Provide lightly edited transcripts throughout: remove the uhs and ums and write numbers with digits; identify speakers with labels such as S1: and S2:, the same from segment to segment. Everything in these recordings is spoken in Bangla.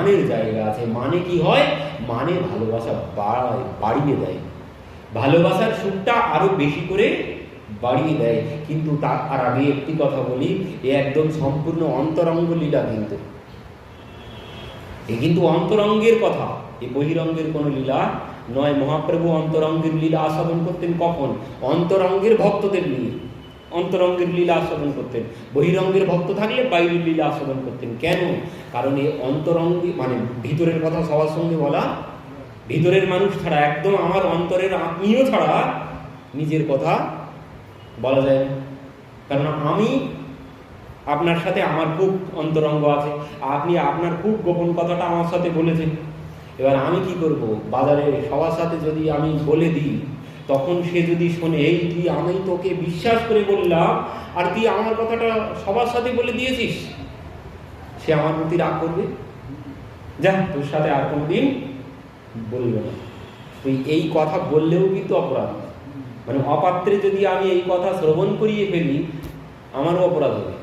S1: মানের জায়গা আছে। মানে কি হয়? মানে ভালোবাসা বাড়িয়ে দেয়, ভালোবাসার সুখটা আরো বেশি করে বাড়িয়ে দেয়। কিন্তু তার আগে একটি কথা বলি, এ একদম সম্পূর্ণ অন্তরঙ্গ লীলা। কিন্তু অন্তরঙ্গের কথা, এ বহিরঙ্গের কোনো লীলা নয়। মহাপ্রভু অন্তরঙ্গের লীলা আস্বাদন করতেন কখন? অন্তরঙ্গের ভক্তদের নিয়ে অন্তরঙ্গের লীলা আস্বাদন করতেন। বহিরঙ্গের ভক্ত থাকলে বাইরের লীলা আস্বাদন করতেন। কেন? কারণ এই অন্তরঙ্গে মানে ভিতরের কথা সবার সঙ্গে বলা, ভিতরের মানুষ ছাড়া, একদম আমার অন্তরের আত্মীয় ছাড়া নিজের কথা বলা যায় না। কারণ আমি আপনার সাথে আমার খুব অন্তরঙ্গ আছে, আপনি আপনার খুব গোপন কথাটা আমার সাথে বলেছেন। এবার আমি কি করব? বাজারে সবার সাথে যদি আমি বলে দিই, তখন সে যদি শোনে, এই তুই, আমি তোকে বিশ্বাস করে বললাম আর তুই আমার কথাটা সবার সাথে বলে দিয়েছিস, সে আমার প্রতি রাগ করবে, যা তোর সাথে আর কোনোদিন বলবে না। তুই এই কথা বললেও কিন্তু অপরাধ, মানে অপাত্রে যদি আমি এই কথা শ্রবণ করিয়ে ফেলি আমারও অপরাধ হবে।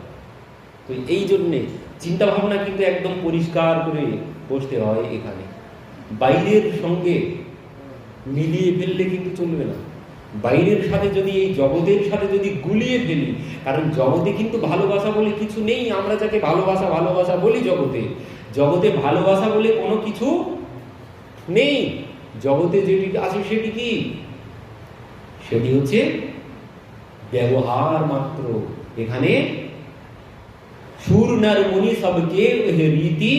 S1: তো এই জন্যে চিন্তা ভাবনা কিন্তু একদম পরিষ্কার করে বসতে হয়। এখানে বাইরের সঙ্গে মিলিয়ে ফেললে কিন্তু চলবে না। বাইরের সাথে যদি, এই জগতের সাথে যদি গুলিয়ে ফেলি, কারণ জগতে কিন্তু ভালোবাসা বলে কিছু নেই। আমরা যাকে ভালোবাসা ভালোবাসা বলি, জগতে ভালোবাসা বলে কোনো কিছু নেই। জগতে যেটি আছে সেটি কি? সেটি হচ্ছে ব্যবহার মাত্র। এখানে সুর নর মুনি সবকে রীতি,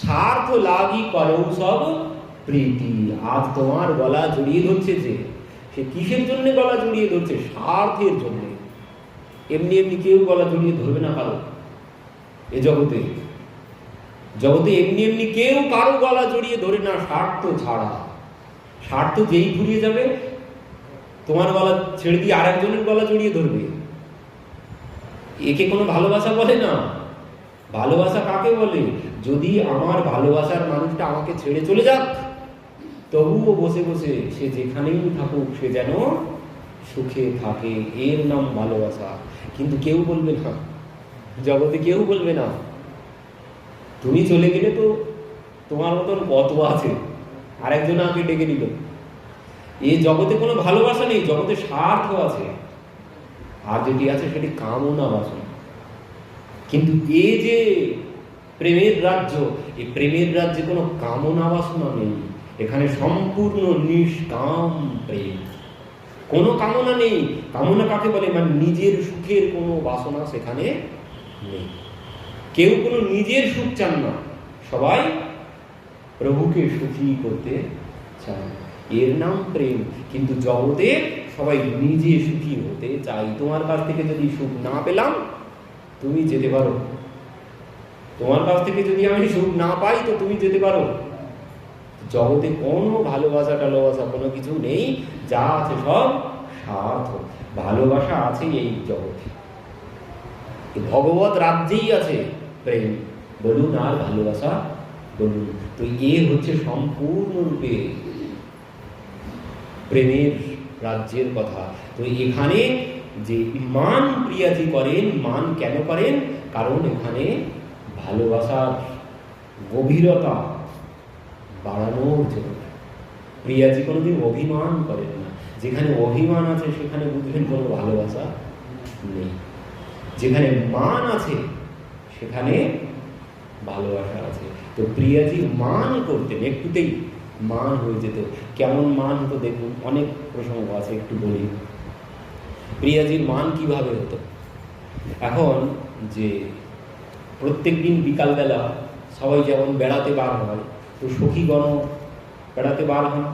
S1: স্বার্থ লাগি করো সব প্রীতি। আজ তোমার গলা জড়িয়ে ধরছে যে, সে কিসের জন্য গলা জড়িয়ে ধরছে? স্বার্থের জন্য। এমনি এমনি কেউ গলা জড়িয়ে ধরবে না কারো। এ জগতে এমনি এমনি কেউ কারো গলা জড়িয়ে ধরে না, স্বার্থ ছাড়া। স্বার্থ যেই ফুরিয়ে যাবে, তোমার গলা ছেড়ে দিয়ে আরেকজনের গলা জড়িয়ে ধরবে। একে কোনো ভালোবাসা বলে না। ভালোবাসা কাকে বলে? যদি আমার ভালোবাসার মানুষটা আমাকে ছেড়ে চলে যাক, তবুও বসে বসে সে যেখানেই থাকুক সে যেন সুখে থাকে, এর নাম ভালোবাসা। কিন্তু কেউ বলবে না, জগতে কেউ বলবে না। তুমি চলে গেলে তো তোমার মতন কত আছে, আরেকজন আমাকে ডেকে নিল। এই জগতে কোনো ভালোবাসা নেই, জগতে স্বার্থ আছে। আর যেটি আছে সেটি কামনা বাসনা। কিন্তু এ যে প্রেমের রাজ্য, এই প্রেমের রাজ্যে কোনো কামনা বাসনা নেই। এখানে সম্পূর্ণ নিষ্কাম প্রেম, কোনো কামনা নেই। কামনা কাকে বলে? মানে নিজের সুখের কোনো বাসনা সেখানে নেই। কেউ কোনো নিজের সুখ চান না, সবাই প্রভুকে সুখী করতে চান, এর নাম প্রেম। কিন্তু জগতে সবাই নিজে সুখী হতে চাই। তোমার কাছ থেকে যদি সুখ না পেলাম, তুমি যেতে পারো। তোমার কাছ থেকে যদি আমি সুখ না পাই, তো তুমি যেতে পারো। জগতে কোনো ভালোবাসা টালোবাসা কোনো কিছু নেই, যা আছে সব স্বার্থ। ভালোবাসা আছে এই জগতে, ভগবত রাজ্যেই আছে প্রেম বলুন আর ভালোবাসা বলুন। তো এ হচ্ছে সম্পূর্ণরূপে প্রেমের রাজ্যের কথা। তো এখানে যে মান প্রিয়াজি করেন, মান কেন করেন? কারণ এখানে ভালোবাসার গভীরতা বাড়ানোর জন্য। প্রিয়াজি কোনোদিন অভিমান করেন না। যেখানে অভিমান আছে সেখানে বুঝবেন কোনো ভালোবাসা নেই। যেখানে মান আছে সেখানে ভালোবাসা আছে। তো প্রিয়াজি মান করতেন, একটুতেই মান হয়ে যেত। কেমন মান হতো দেখুন, অনেক প্রসঙ্গ আছে, একটু বলি। প্রিয়াজির মান কিভাবে হতো? এখন যে প্রত্যেক দিন বিকালবেলা সবাই যেমন বেড়াতে বার হয়, তো সখীগণ বেড়াতে বার হন,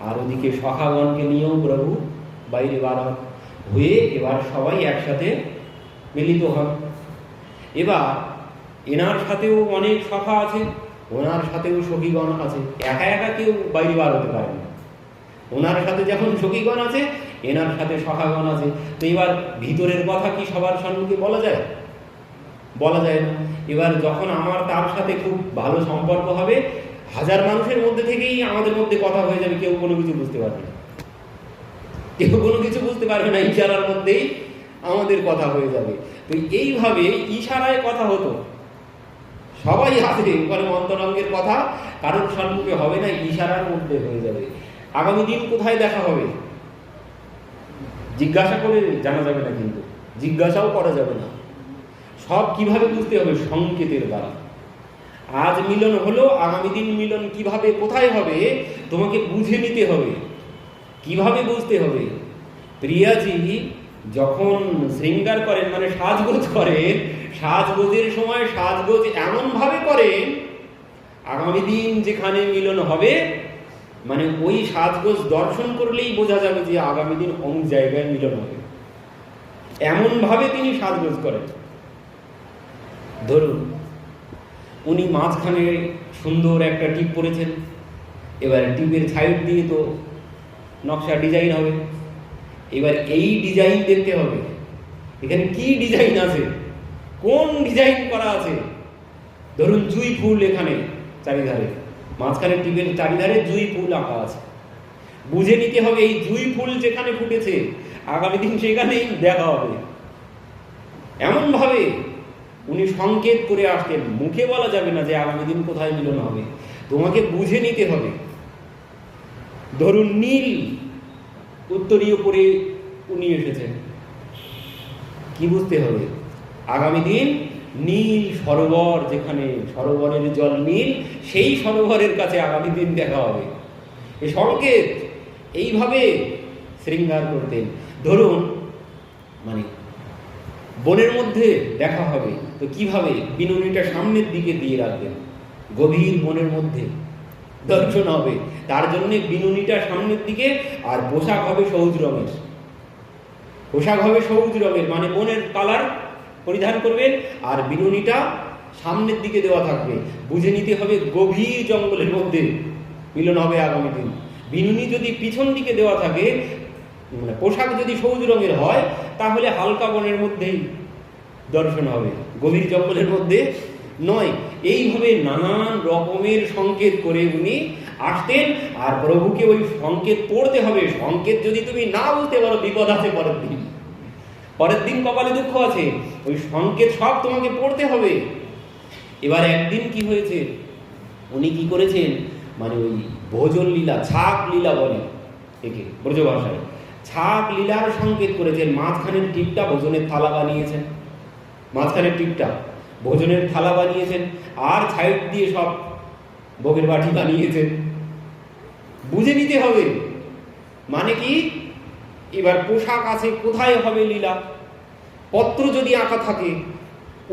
S1: আর ওদিকে সখাগণকে নিয়েও প্রভু বাইরে বার হন, হয়ে এবার সবাই একসাথে মিলিত হন। এবার এনার সাথেও অনেক সখা আছে, ওনার সাথেও সখীগণ আছে। একা একা কেউ বাইরে বার হতে পারে না। ওনার সাথে যখন সখীগণ আছে, এনার সাথে সখাগণ আছে। তো এবার ভিতরের কথা কি সবার সম্মুখে বলা যায়? বলা যায় না। এবার যখন আমার তার সাথে খুব ভালো সম্পর্ক হবে, হাজার মানুষের মধ্যে থেকেই আমাদের মধ্যে কথা হয়ে যাবে, কেউ কোনো কিছু বুঝতে পারবে না। কেউ কোনো কিছু বুঝতে পারবে না, ইশারার মধ্যেই আমাদের কথা হয়ে যাবে। তো এইভাবে ইশারায় কথা হতো, সবাই আছে ওখানে অন্তরঙ্গের কথা কারোর সম্মুখে হবে না, ইশারার মধ্যে হয়ে যাবে। আগামী দিন কোথায় দেখা হবে জিজ্ঞাসা করে জানা যাবে না, কিন্তু জিজ্ঞাসাও করা যাবে না। সব কিভাবে বুঝতে হবে? সংকেতের দ্বারা। আজ মিলন হলো, আগামী দিন মিলন কিভাবে কোথায় হবে তোমাকে বুঝে নিতে হবে। কিভাবে বুঝতে হবে? প্রিয়াজি যখন শৃঙ্গার করেন মানে সাজগোজ করেন, সাজগোজের সময় সাজগোজ এমন ভাবে করেন আগামী দিন যেখানে মিলন হবে মানে ওই সাজগোজ দর্শন করলেই বোঝা যাবে যে আগামী দিন অমুক জায়গায় মিলন হবে। এমন ভাবে তিনি সাজগোজ করেন। ধরুন উনি মাঝখানে সুন্দর একটা টিপ পরেছেন, এবার টিপের সাইড দিয়ে তো নকশা ডিজাইন হবে। এবার এই ডিজাইন দেখতে হবে এখানে কি ডিজাইন আছে, কোন ডিজাইন করা আছে। ধরুন জুঁই ফুল এখানে চারিধারে, মাঝখানে টিপের চারিধারে জুঁই ফুল আঁকা আছে। বুঝে নিতে হবে এই জুঁই ফুল যেখানে ফুটেছে আগামী দিন সেখানেই দেখা হবে। এমন ভাবে উনি সংকেত করে আসতেন, মুখে বলা যাবে না যে আগামী দিন কোথায় মিলন হবে, তোমাকে বুঝে নিতে হবে। ধরুন নীল উত্তরীয় পরে উনি এসেছেন, কি বুঝতে হবে? আগামী দিন নীল সরোবর, যেখানে সরোবরের জল নীল, সেই সরোবরের কাছে আগামী দিন দেখা হবে। এই সংকেত এইভাবে শৃঙ্গার করতেন। ধরুন মানে বনের মধ্যে দেখা হবে, তো কিভাবে? বিনুনিটা সামনের দিকে দিয়ে রাখবেন, গভীর বনের মধ্যে দর্শন হবে, তার জন্য বিনুনিটা সামনের দিকে, আর পোশাক হবে সবুজ রঙের। পোশাক হবে সবুজ রঙের মানে বনের কালার পরিধান করবেন, আর বিনুনিটা সামনের দিকে দেওয়া থাকবে। বুঝে নিতে হবে গভীর জঙ্গলের মধ্যে মিলন হবে আগামী দিন। বিনুনি যদি পিছন দিকে দেওয়া থাকে, মানে পোশাক যদি সবুজ রঙের হয়, তাহলে হালকা বনের মধ্যেই দর্শন হবে, গভীর জঙ্গলের মধ্যে নয়। এইভাবে নানান রকমের সংকেত করে উনি আসতেন, আর প্রভুকে ওই সংকেত পড়তে হবে। সংকেত যদি তুমি না বুঝতে পারো বিপদ আছে পরের দিন, পরের দিন কপালে দুঃখ আছে। ওই সংকেত সব তোমাকে পড়তে হবে। এবার একদিন কি হয়েছে, উনি কি করেছেন মানে ওই ভোজন লীলা, ছাক লীলা বলে একে ব্রজ ভাষায়, ছাক লীলার সংকেত করেছেন। মাঝখানের টিপটা ভোজনের থালা বানিয়েছেন, মাঝখানের টিপটা ভোজনের থালা বানিয়েছেন, আর সাইড দিয়ে সব ভোগের বাটি বানিয়েছেন। বুঝে নিতে হবে মানে কি? এবার পোশাক আছে, কোথায় হবে লীলা? পত্র যদি আঁকা থাকে,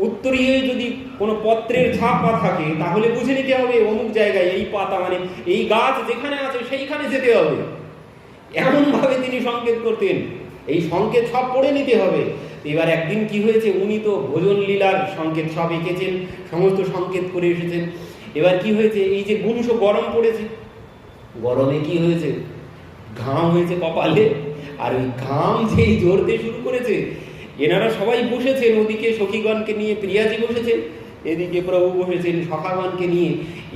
S1: উত্তরীয় যদি কোনো পত্রের ছাপা থাকে, তাহলে বুঝে নিতে হবে অমুক জায়গায় এই পাতা মানে এই গাছ যেখানে আছে সেইখানে যেতে হবে। এমনভাবে তিনি সংকেত করতেন, এই সংকেত সব পড়ে নিতে হবে। এবার একদিন কি হয়েছে, উনি তো ভোজন লীলার সংকেত সব এঁকেছেন, সমস্ত সংকেত করে এসেছেন। এবার কি হয়েছে, এই যে গুমস গরম পড়েছে, গরমে কি হয়েছে, ঘাম হয়েছে কপালে, আর ওই ঘাম যেই ঝরতে শুরু করেছে, এনারা সবাই বসেছেন, ওদিকে সখীগণকে নিয়ে প্রিয়াজি বসেছেন, এদিকে প্রভু বসেছেন সখাগণকে নিয়ে।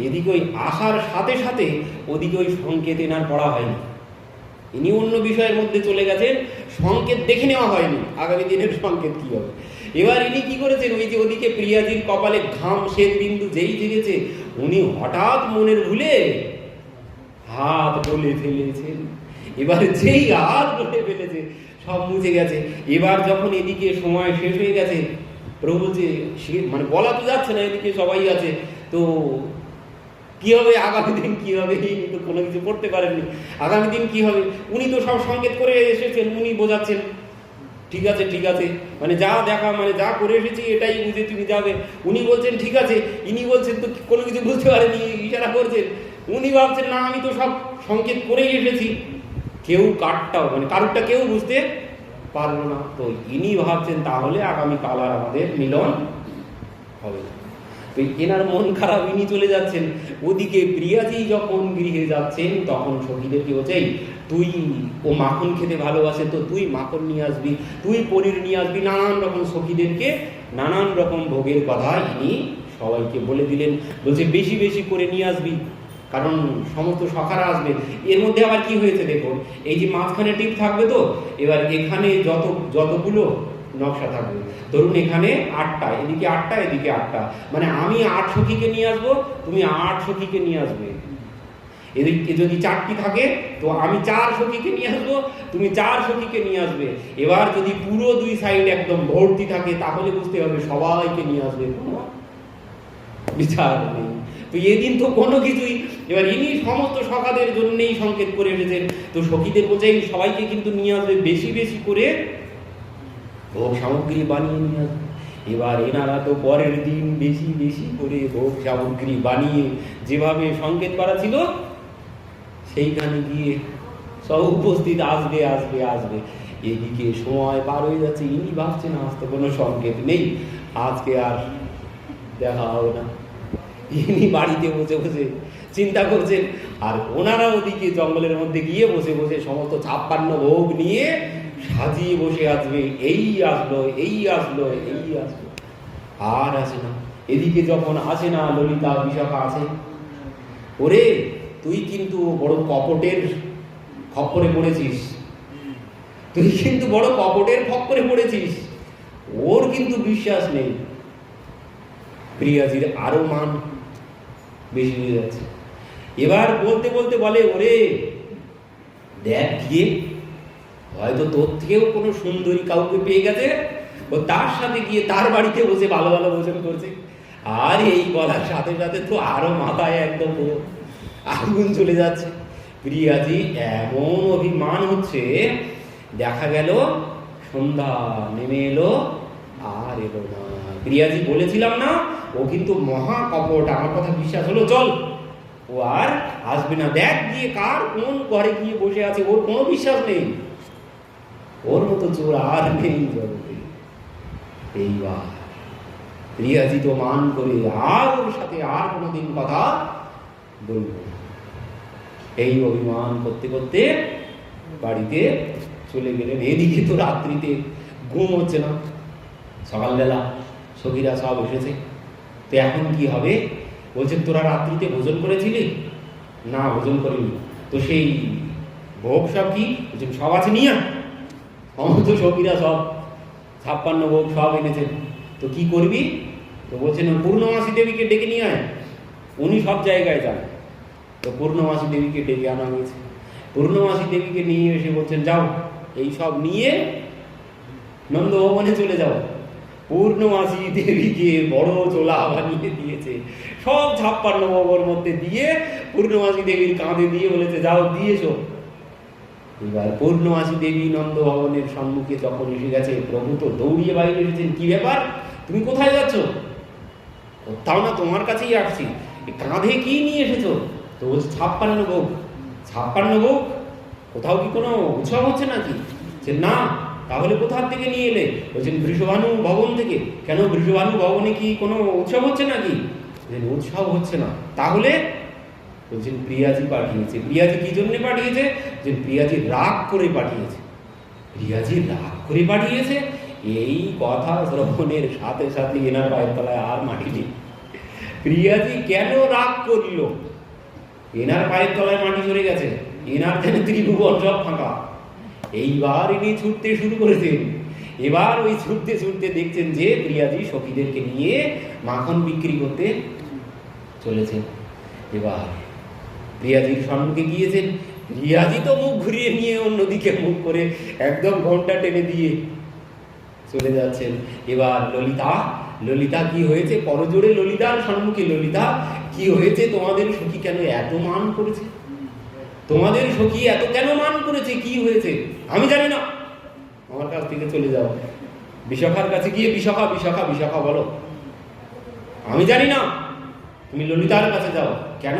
S1: এদিকে ওই আসার সাথে সাথে ওদিকে ওই সংকেত এনার পড়া হয়নি, ইনি অন্য বিষয়ের মধ্যে চলে গেছেন, সংকেত দেখে নেওয়া হয়নি আগামী দিনের সংকেত কি হবে। এবার ইনি কি করেছেন, ওই যে ওদিকে প্রিয়াজির কপালে ঘাম শ্বেত বিন্দু যেই জেগেছে, উনি হঠাৎ মনের ভুলে হাত ডলে ফেলেছেন। এবার যেই হাত ডলে ফেলেছে সব মুছে গেছে। এবার যখন এদিকে সময় শেষ হয়ে গেছে, প্রভু যে মানে বলা তো যাচ্ছে না, এদিকে সবাই আছে, তো কি হবে আগামী দিন কি হবে, ইনি তো কোনো কিছু করতে পারেননি। আগামী দিন কি হবে, উনি তো সব সংকেত করে এসেছেন, উনি বোঝাচ্ছেন ঠিক আছে ঠিক আছে, মানে যা দেখা মানে যা করে এসেছি এটাই বুঝে তুমি যাবে। উনি বলছেন ঠিক আছে, ইনি বলছেন তো কোনো কিছু বুঝতে পারেনি, ইশারা করছেন। উনি ভাবছেন না আমি তো সব সংকেত করেই এসেছি। কেউ কারটাও মানে কারুরটা কেউ বুঝতে পারলো না। তো ইনি ভাবছেন তাহলে আগামীকাল আর আমাদের মিলন হবে। তো এনার মন খারাপ, ইনি চলে যাচ্ছেন। ওদিকে প্রিয়াজি যখন গৃহে যাচ্ছেন, তখন সখীদের কি হচ্ছে, তুই ও মাখন খেতে ভালোবাসে, তো তুই মাখন নিয়ে আসবি, তুই পনির নিয়ে আসবি, নানান রকম সখীদেরকে নানান রকম ভোগের কথা ইনি সবাইকে বলে দিলেন। বলছে বেশি বেশি করে নিয়ে আসবি, কারণ সমস্ত সখারা আসবে। এর মধ্যে আবার কি হয়েছে দেখুন, এই যে মাঝখানে টিপ থাকবে, তো এবার এখানে যতগুলো নকশা থাকবে। ধরুন এখানে 8টা, এদিকে 8টা, এদিকে 8টা, মানে আমি 8 সখীকে নিয়ে আসবো, তুমি 8 সখীকে নিয়ে আসবে। এদিকে যদি 4টি থাকে তো আমি 4 সখীকে নিয়ে আসবো, তুমি 4 সখীকে নিয়ে আসবে। এবার যদি পুরো 2 সাইড একদম ভর্তি থাকে তাহলে বুঝতে হবে সবাইকে নিয়ে আসবে, কোনো বিচার নেই। তো এদিন তো কোনো কিছুই, এবার ইনি সমস্ত সখাদের জন্যই সংকেত করে এসেছেন। তো সখীদের বলছে সবাইকে কিন্তু নিয়ে আসবে, বেশি বেশি করে ভোগ সামগ্রী বানিয়ে নিয়ে আসবে। এবার এনারা তো পরের দিন বেশি বেশি করে ভোগ সামগ্রী বানিয়ে যেভাবে সংকেত করা ছিল সেইখানে গিয়ে সব উপস্থিত আসবে আসবে আসবে। এদিকে সময় পার হয়ে যাচ্ছে, ইনি ভাবছেন আজ তো কোনো সংকেত নেই, আজকে আর দেখা হবে না। ইনি বাড়িতে বসে বসে চিন্তা করছেন, আর ওনারা ওদিকে জঙ্গলের মধ্যে গিয়ে বসে বসে সমস্ত 56 ভোগ নিয়ে সাজিয়ে বসে আসবে। এই আসলো, এই আসলো, এই আসলো, আর আসে না। এদিকে যখন আসে না, ললিতা বিশাখা আছে, ওরে তুই কিন্তু বড় কপটের খপ্পরে পড়েছিস, তুই কিন্তু বড় কপটের খপ্পরে পড়েছিস। ওর কিন্তু বিশ্বাস নেই। প্রিয়াজির আরো মান বেশি হয়ে যাচ্ছে। এবার বলতে বলতে বলে, ওরে দেখ গিয়ে হয়তো তোর থেকেও কোনো সুন্দরী কাউকে পেয়ে গেছে, ও তার সাথে গিয়ে তার বাড়িতে বসে ভালো ভালো ভোজন করছে। আর এই বলার সাথে সাথে তো আরো মাথায় একদম আগুন চলে যাচ্ছে। প্রিয়াজি এমন অভিমান হচ্ছে, দেখা গেল সন্ধ্যা নেমে এলো, আর এলো না। প্রিয়াজি বলেছিলাম না ও কিন্তু মহা কপট, আমার কথা বিশ্বাস হলো, চল ও আর আসবে না। দেখ গিয়ে কার কোন ঘরে গিয়ে বসে আছে, ওর কোনো বিশ্বাস নেই, ওর মতো চোর আর নেই জগতে। এইবার প্রিয়াজি তো মান করে আর ওর সাথে আর কোনোদিন কথা বলবো না। এই অভিমান করতে করতে বাড়িতে চলে গেলেন। এদিকে তো রাত্রিতে ঘুম হচ্ছে না, সকালবেলা সখীরা সব এসেছে, তো এখন কি হবে? বলছেন তোরা রাত্রিতে ভোজন করেছিলি? না, ভোজন করিনি। তো সেই ভোগ সব কি? বলছেন সব আছে, নিয়ে সমস্ত সখীরা সব 56 ভোগ সব এনেছেন। তো কি করবি? তো বলছেন পূর্ণমাসী দেবীকে ডেকে নিয়ে আয়, উনি সব জায়গায় যান। তো পূর্ণমাসী দেবীকে ডেকে আনা হয়েছে। পূর্ণমাসী দেবীকে নিয়ে এসে বলছেন যাও এই সব নিয়ে নন্দভবনে চলে যাও। পূর্ণমাসী দেবীকে বড় চোলা বানিয়ে দিয়েছে, সব 56 ভোগের মধ্যে দিয়ে পূর্ণমাসী দেবীর কাঁধে দিয়ে বলেছে যাও দিয়েছো। এবার পূর্ণমাসী দেবী নন্দভবনের সম্মুখে যখন এসে গেছে, প্রভু তো দৌড়িয়ে বাইরে এসেছেন। কি ব্যাপার, তুমি কোথায় যাচ্ছ? তাও না, তোমার কাছেই আসছি। কাঁধে কি নিয়ে এসেছো? তো বলছে 56 ভোগ। 56 ভোগ? কোথাও কি কোনো উৎসব হচ্ছে নাকি? যে না, তাহলে কোথা থেকে নিয়ে এলে? বলছেন বৃষভানু ভবন থেকে। কেন, বৃষভানু ভবনে কি কোনো উৎসব হচ্ছে নাকি? উৎসব হচ্ছে না। তাহলে? বলছেন প্রিয়াজি পাঠিয়েছে। প্রিয়াজি কি জন্য পাঠিয়েছে? যে প্রিয়াজি রাগ করে পাঠিয়েছে। প্রিয়াজি রাগ করে পাঠিয়েছে, এই কথা শ্রবণের সাথে সাথে এনার পায়ের তলায় আর মাটি নেই। প্রিয়াজি কেন রাগ করল? এনার পায়ের তলায় মাটি সরে গেছে, এনার যেন ত্রিভুবন সব ফাঁকা। এইবার ইনি ছুটতে শুরু করেছেন। এবার ওই ছুটতে ছুটতে দেখছেন যে প্রিয়াজি সখীদেরকে নিয়ে মাখন বিক্রি করতে চলেছেন। এবার প্রিয়াজির সম্মুখে গিয়েছেন। প্রিয়াজি তো মুখ ঘুরিয়ে নিয়ে অন্যদিকে মুখ করে একদম ঘন্টা টেনে দিয়ে চলে যাচ্ছেন। এবার ললিতা, ললিতা কি হয়েছে? করজোড়ে ললিতার সম্মুখে, ললিতা কি হয়েছে? তোমাদের সখী কেন এত মান করেছে? তোমাদের সখী এত কেন মান করেছে? কি হয়েছে? আমি জানি না, আমার কাছ থেকে চলে যাও। বিশাখার কাছে গিয়ে বিশাখা বিশাখা বিশাখা বলো, আমি জানি না, তুমি ললিতার কাছে যাও। কেন?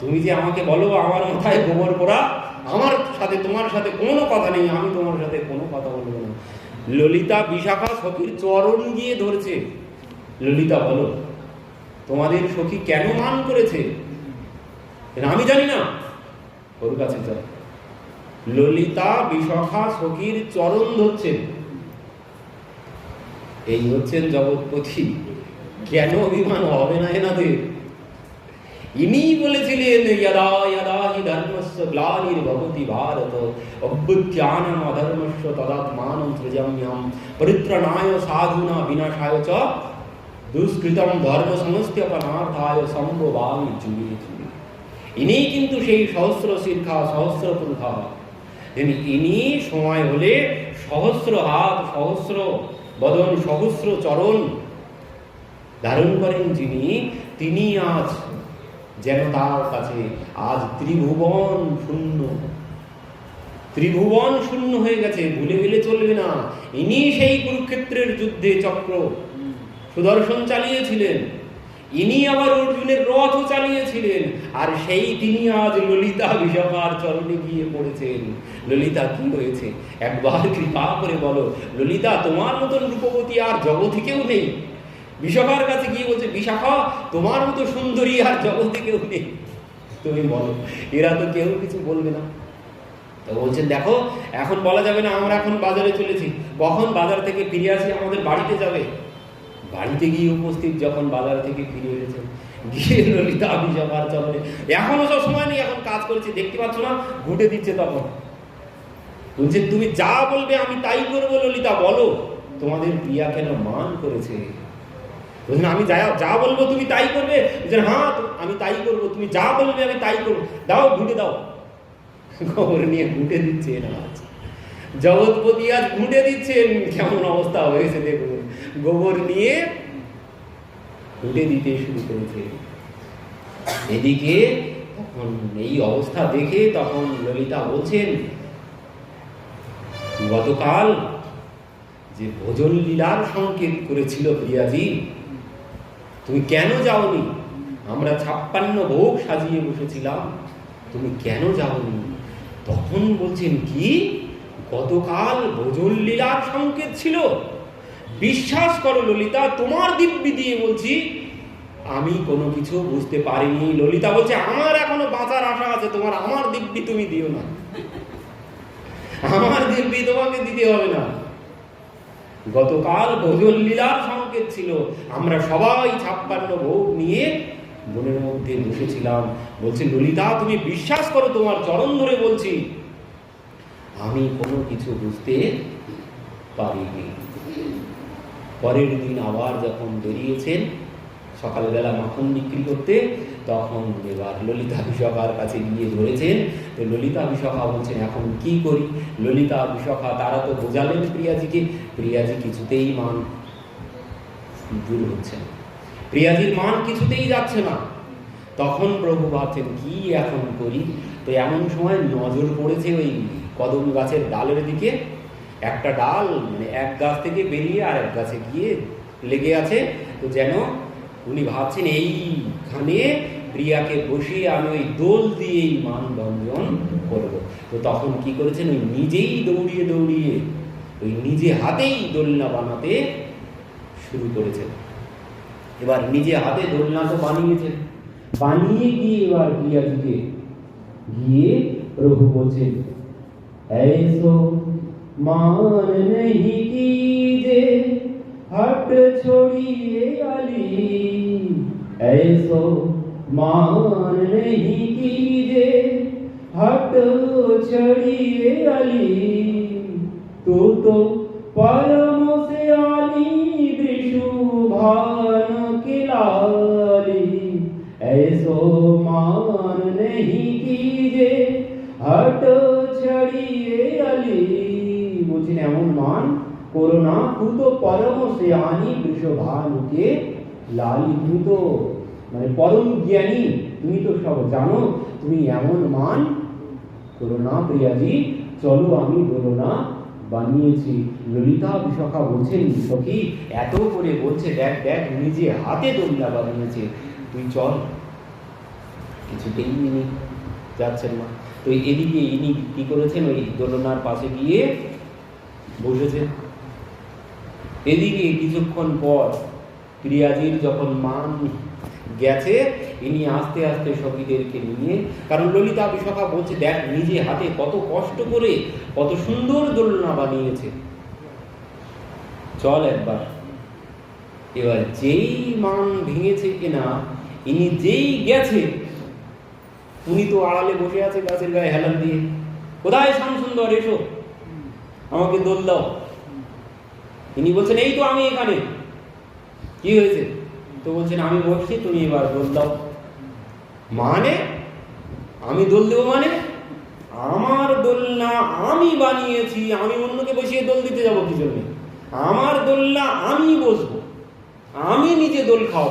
S1: তুমি যে আমাকে বলো আমার মাথায় গোবর পোড়া, আমার সাথে তোমার সাথে কোনো কথা নেই, আমি তোমার সাথে কোনো কথা বলবো না। ললিতা বিশাখা সখীর চরণ গিয়ে ধরেছে। ললিতা বলো, তোমাদের সখী কেন মান করেছে? আমি জানি না, ওর কাছে যাও। ললিতা বিশাখা সখীর চরণ ধরছেন। এই হচ্ছেন জগৎপতি। কেন অভিমান হবে না এনাদের? ইনি বলেছিলেন যদা যদা হি ধর্মস্য গ্লানির্ভবতি ভারত অভ্যুত্থানম অধর্মস্য তদাত্মানম সৃজাম্যহম পরিত্রাণায় সাধুনা বিনাশায় চ দুষ্কৃতম ধর্ম সংস্থাপনার্থায় সম্ভবামি যুগে যুগে। ইনি কিন্তু সেই সহস্র শিক্ষা সহস্র পুরুষা, ইনি সময় হলে সহস্র হাত সহস্র বদন সহস্র চরণ ধারণ করেন যিনি, তিনি আজ যেন তার কাছে আজ ত্রিভুবন শূন্য, ত্রিভুবন শূন্য হয়ে গেছে, ভুলে গেলে চলবে না। ইনি সেই কুরুক্ষেত্রের যুদ্ধে চক্র সুদর্শন চালিয়েছিলেন, ইনি আবার অর্জুনের রথও চালিয়েছিলেন, আর সেই তিনি আজ ললিতা বিশাখার চরণে গিয়ে পড়েছেন। ললিতা কি হয়েছে একবার কৃপা করে বলো, ললিতা তোমার মতন রূপবতী আর জগতে কেউ নেই। বিশাখার কাছে গিয়ে বলছে, বিশাখা তোমার মতো সুন্দরী আর জগতে কেউ নেই, তুমি বলো। এরা তো কেউ কিছু বলবে না। তো বলছেন দেখো এখন বলা যাবে না, আমরা এখন বাজারে চলেছি, কখন বাজার থেকে ফিরে আসি আমাদের বাড়িতে যাবে। বাড়িতে গিয়ে উপস্থিত যখন বাজার থেকে ফিরে এসেছেন, গিয়ে ললিতা বিশাখার চরণে, এখনো সব সময় নেই, এখন কাজ করছি দেখতে পাচ্ছ না, ঘুটে দিচ্ছে। তখন বলছে তুমি যা বলবে আমি তাই করবো ললিতা, বলো তোমাদের প্রিয়া কেন মান করেছে। বলছেন আমি যা বলবো তুমি তাই করবে। বলছেন হ্যাঁ আমি তাই করবো, তুমি যা বলবে আমি তাই করবো, দাও ঘুটে দাও। খবর নিয়ে ঘুটে দিচ্ছে না, জগৎপতি আজ ঘুটে দিচ্ছেন, কেমন অবস্থা হয়েছে দেখুন, গোবর নিয়ে ঘুটে দিতে শুরু করেছে। এদিকে তখন এই অবস্থা দেখে তখন ললিতা বলছেন, গতকাল যে ভোজন লীলার সংকেত করেছিল প্রিয়াজি, তুমি কেন যাওনি? আমরা 56 ভোগ সাজিয়ে বসেছিলাম, তুমি কেন যাওনি? তখন বলছেন কি, গতকাল ভোজন লীলার সংকেত ছিল? বিশ্বাস করো ললিতা, তোমার দিব্যি দিয়ে বলছি আমি কোনো কিছু বুঝতে পারিনি। ললিতা বলছে আমার এখনো বাঁচার আশা আছে, তোমার আমার দিব্যি তুমি দিও না, আমার দিব্যি তোমাকে দিতে হবে না। গতকাল ভোজন লীলার সংকেত ছিল, আমরা সবাই 56 ভোগ নিয়ে বনের মধ্যে বসেছিলাম। বলছে ললিতা তুমি বিশ্বাস করো, তোমার চরণ ধরে বলছি আমি কোনো কিছু বুঝতে পারিনি। পরের দিন আবার যখন বেরিয়েছেন সকালবেলা মাখন বিক্রি করতে, তখন এবার ললিতা বিশাখার কাছে গিয়ে ধরেছেন। তো ললিতা বিশাখা বলছেন এখন কি করি। ললিতা বিশাখা তারা তো বোঝালেন প্রিয়াজিকে, প্রিয়াজি কিছুতেই মান দূর হচ্ছে না, প্রিয়াজির মান কিছুতেই যাচ্ছে না। তখন প্রভু ভাবছেন কি এখন করি। তো এমন সময় নজর পড়েছে ওই কদম গাছের ডালের দিকে, একটা ডাল মানে এক গাছ থেকে বেরিয়ে আর এক গাছে গিয়ে লেগে আছে। তো যেন উনি ভাবছেন এইখানে প্রিয়াকে বসিয়ে আমি ওই দোল দিয়েই মান ভঞ্জন করবো। তো তখন কি করেছেন, ওই নিজেই দৌড়িয়ে দৌড়িয়ে ওই নিজে হাতেই দোলনা বানাতে শুরু করেছেন। এবার নিজে হাতে দোলনা তো বানিয়েছেন, বানিয়ে গিয়ে এবার প্রিয়াজিকে গিয়ে প্রভু বলছেন ऐसो मान नहीं कीजे हट छोड़िए अली, ऐसो मान नहीं कीजे हट छोड़िए अली, तू तो परम से आली वृषुभान की लाली, ऐसो मान नहीं कीजे हट छड़िए अली। বলছেন এমন মান করো না, তুই তো পরম শ্রেয়ানি বৃষভানুকে লালি, তুমি তো মানে পরম জ্ঞানী, তুমি তো সব জানো, তুমি এমন মান করো না প্রিয়াজি, চলো আমি দোলনা বানিয়েছি। ললিতা বিশাখা বলছেন সখী এত করে বলছে, দেখ দেখ নিজে হাতে দোলনা বানিয়েছে, তুই চল। কিছুতেই ইনি যাচ্ছেন না। তো এদিকে ইনি কি করেছেন, ওই দোলনার পাশে গিয়ে বসেছেন। এদিকে কিছুক্ষণ পর প্রিয়াজির যখন মান গেছে, ইনি আস্তে আস্তে সখীদেরকে নিয়ে, কারণ ললিতা বিশাখা বলছে দেখ নিজে হাতে কত কষ্ট করে কত সুন্দর দোলনা বানিয়েছে, চল একবার। এবার যেই মান ভেঙেছে কিনা, ইনি যেই গেছে উনি তো আড়ালে বসে আছে গাছের গায়ে হেলান দিয়ে, কোথায় শ্যামসুন্দর, এসো আমাকে দোল দাও। ইনি বলছেন এই তো আমি এখানে, কি হয়েছে? তো বলছেন আমি বসছি, তুমি এবার দোল দাও। মানে আমি দোল দেবো মানে? আমার দোলনা আমি বানিয়েছি, আমি অন্যকে বসিয়ে দোল দিতে যাবো কি জন্য? আমার দোলনা আমি বসবো, আমি নিজে দোল খাও,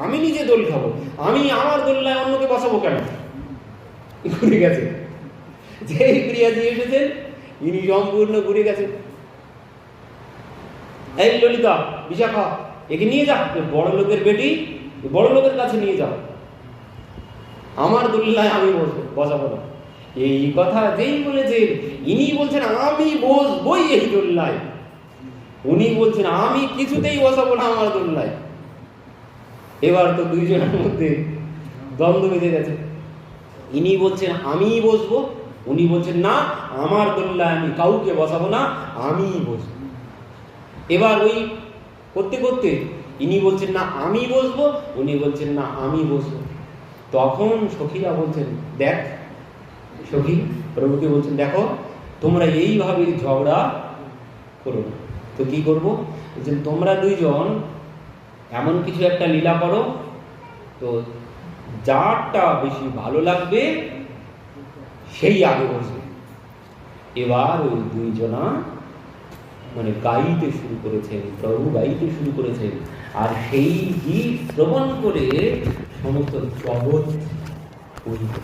S1: আমি নিজে দোল খাবো, আমি আমার দোলনায় অন্যকে বসাবো কেন? ঘুরে গেছে, যেই প্রিয়াজি এসেছেন ইনি সম্পূর্ণ ঘুরে গেছেন। এই ললিতা, বিশাখা, একে নিয়ে যা, বড় লোকের বেটি, বড় লোকের কাছে নিয়ে যাও, আমার দোলনায় আমি বসাবো না। এই কথা যেই বলেছেন, ইনি বলছেন আমি বসবই এই দোলনায়, উনি বলছেন আমি কিছুতেই বসাবো না আমার দোলনায়। এবার তো দুইজনের মধ্যে দ্বন্দ্ব বেঁধে গেছে। ইনি বলছেন আমি বসবো, উনি বলছেন না, আমার দোলনায় আমি কাউকে বসাবো না, আমি বসবো। এবার ওই করতে করতে ইনি বলছেন না আমি বসবো, উনি বলছেন না আমি বসবো। তখন সখীরা বলছেন, দেখ সখী, প্রভুকে বলছেন দেখো তোমরা এইভাবে ঝগড়া করো না। তো কি করবো? বলছেন তোমরা দুইজন এমন কিছু একটা লীলা করো, তো যারটা বেশি ভালো লাগবে সেই আগে বসবে। এবার ওই দুইজনা মানে গাইতে শুরু করেছেন, প্রভু গাইতে শুরু করেছেন, আর সেই গীত শ্রবণ করে সমস্ত জগৎ মোহিত,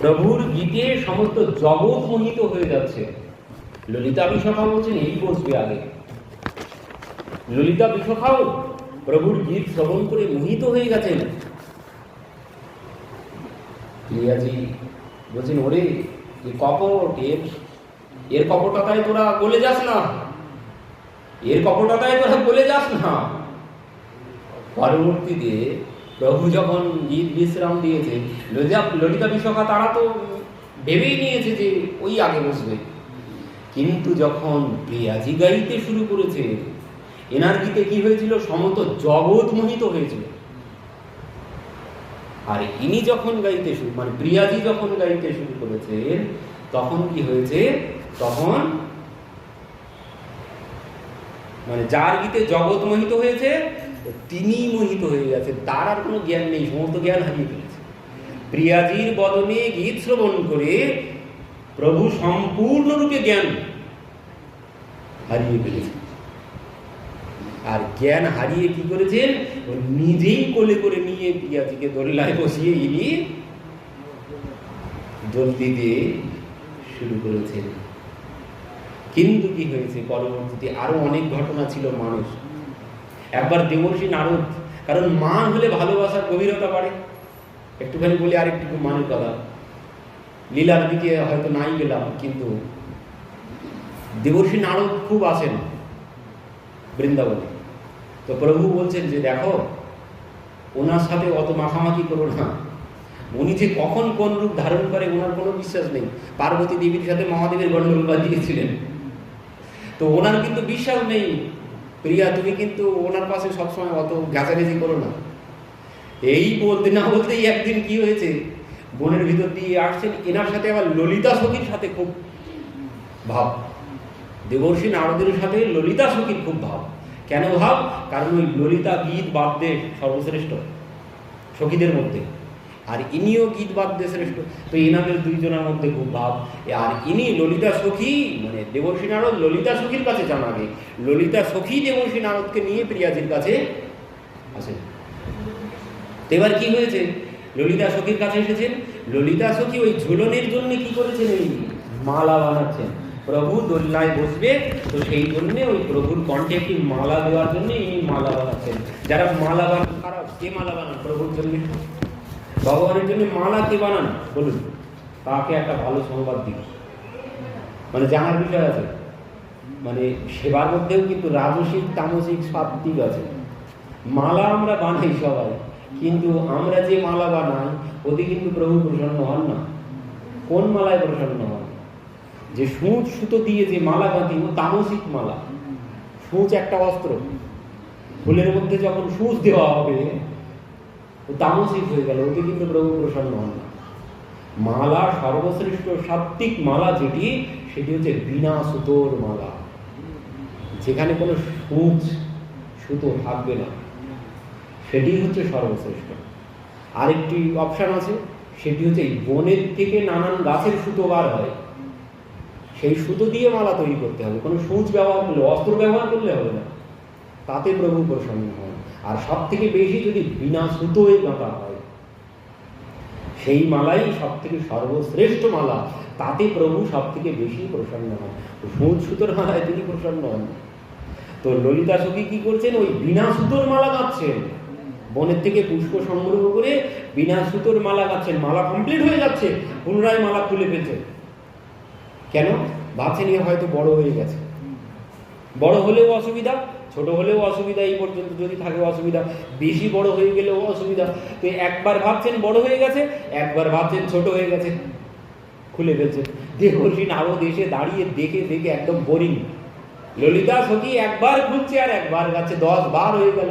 S1: প্রভুর গীতে সমস্ত জগৎ মোহিত হয়ে যাচ্ছে। ললিতা বিশাখা বলছেন এই বসবে আগে। ললিতা বিশাখাও প্রভুর গীত শ্রবণ করে মোহিত হয়ে গেছেন। প্রিয়াজি বলছেন ওরে এই কপট, এর কপটতায় তোরা গলে যাস না, এর কপটতায় তোরা গলে যাস না। পরবর্তীতে প্রভু যখন গীত বিশ্রাম দিয়েছে, ললিতা বিশাখা তারা তো ভেবেই নিয়েছে যে ওই আগে বসবে, কিন্তু যখন প্রিয়াজি গাইতে শুরু করেছে, এনার গীতে কি হয়েছিল? সমস্ত জগৎ মোহিত হয়েছিল। আর ইনি যখন গাইতে শুরু মানে প্রিয়াজি যখন গাইতে শুরু করেছেন, তখন কি হয়েছে? তখন মানে যার গীতে জগৎ মোহিত হয়েছে তিনি মোহিত হয়ে গেছে, তার আর কোনো জ্ঞান নেই, সমস্ত জ্ঞান হারিয়ে ফেলেছে। প্রিয়াজির বদনে গীত শ্রবণ করে প্রভু সম্পূর্ণরূপে জ্ঞান হারিয়ে ফেলেছে। আর জ্ঞান হারিয়ে কি করেছেন? নিজেই কোলে করে নিয়ে প্রিয়াজিকে দোলনায় বসিয়ে ইনি দোল দিতে শুরু করেছেন। কিন্তু কি হয়েছে পরবর্তীতে আরো অনেক ঘটনা ছিল। মানুষ একবার দেবর্ষী নারদ, কারণ মান হলে ভালোবাসার গভীরতা বাড়ে। একটুখানি বলি আর একটু মানের কথা, লীলার দিকে হয়তো নাই গেলাম, কিন্তু দেবর্ষী নারদ খুব আসেন বৃন্দাবনে। তো প্রভু বলছেন যে দেখো ওনার সাথে অত মাখামাখি করো না, উনি যে কখন কোন রূপ ধারণ করে ওনার কোনো বিশ্বাস নেই। পার্বতী দেবীর সাথে মহাদেবের গন্ডগোল বাজিয়েছিলেন, তো ওনার কিন্তু বিশ্বাস নেই। প্রিয়া তুমি কিন্তু ওনার পাশে সবসময় অত ঘাঁচাঘাঁচি করো না। এই বলতে না বলতেই একদিন কি হয়েছে, বনের ভিতর দিয়ে আসছেন, এনার সাথে আবার ললিতা সখীর সাথে খুব ভাব। দেবর্ষী নারদের সাথে ললিতা সখীর খুব ভাব। কেন ভাব? কারণ ওই ললিতা গীত বাদ্যে সর্বশ্রেষ্ঠ সখীদের মধ্যে, আর ইনিও গীত বাদ্যে শ্রেষ্ঠ। তো এনাদের দুইজনের মধ্যে খুব ভাব। আর ইনি ললিতা সখী মানে দেবর্ষী নারদ ললিতা সখীর কাছে যান আগে, ললিতা সখী দেবর্ষী নারদকে নিয়ে প্রিয়াজির কাছে আসেন। তো এবার কি হয়েছে, ললিতা সখীর কাছে এসেছেন, ললিতা সখী ওই ঝুলনের জন্য কি করেছেন? এই মালা বানাচ্ছেন। প্রভু দোলনায় বসবে, তো সেই জন্যে ওই প্রভুর কণ্ঠে একটি মালা দেওয়ার জন্য ইনি মালা বানাচ্ছেন। যারা মালা বানান, তারা কে মালা বানান? প্রভুর জন্য, ভগবানের জন্য মালা কে বানান বলুন? তাকে একটা ভালো সংবাদ দিন, মানে জানার বিষয় আছে। মানে সেবার মধ্যেও কিন্তু রাজসিক তামসিক সব দিক আছে। মালা আমরা বানাই সবাই, কিন্তু আমরা যে মালা বানাই ওতে কিন্তু প্রভু প্রসন্ন হন না। কোন মালায় প্রসন্ন হন? যে সূচ সুতো দিয়ে যে মালা বাঁধি ও তামসিক মালা। সূচ একটা অস্ত্র, ফুলের মধ্যে যখন সূচ দেওয়া হবে ও তামসিক হয়ে গেল, ওতে কিন্তু প্রভু প্রসন্ন হন না। মালা সর্বশ্রেষ্ঠ সাত্ত্বিক মালা যেটি, সেটি হচ্ছে বিনা সুতোর মালা, যেখানে কোনো সুতো থাকবে না, সেটি হচ্ছে সর্বশ্রেষ্ঠ। আরেকটি অপশান আছে, সেটি হচ্ছে এই বনের থেকে নানান গাছের সুতো বার হয়, সেই সুতো দিয়ে মালা তৈরি করতে হবে, কোনো সূচ ব্যবহার করলে, অস্ত্র ব্যবহার করলে হবে না, তাতে প্রভু প্রসন্ন হন। আর সব থেকে বেশি যদি বিনা সুতোয় গাঁথা হয়, সেই মালাই সব থেকে সর্বশ্রেষ্ঠ মালা, তাতে প্রভু সব থেকে বেশি প্রসন্ন হন। সূচ সুতোর মালায় তিনি প্রসন্ন হন। তো ললিতা সখী কি করছেন, ওই বিনা সুতোর মালা গাঁথছেন, বনের থেকে পুষ্প সংগ্রহ করে বিনা সুতোর মালা গাঁথছেন। মালা কমপ্লিট হয়ে যাচ্ছে, পুনরায় মালা খুলে ফেলছে। কেন? ভাবছেন এ হয়তো বড় হয়ে গেছে, বড় হলেও অসুবিধা, ছোট হলেও অসুবিধা, এই পর্যন্ত যদি থাকে অসুবিধা, বেশি বড় হয়ে গেলেও অসুবিধা। তো একবার ভাবছেন বড় হয়ে গেছে, একবার ভাবছেন ছোট হয়ে গেছে, খুলে ফেলছে। দেবর্ষি নারদ এসে দাঁড়িয়ে দেখে দেখে একদম বোরিং। ললিতা সখী একবার খুলছে আর একবার গাচ্ছে, 10 বার হয়ে গেল।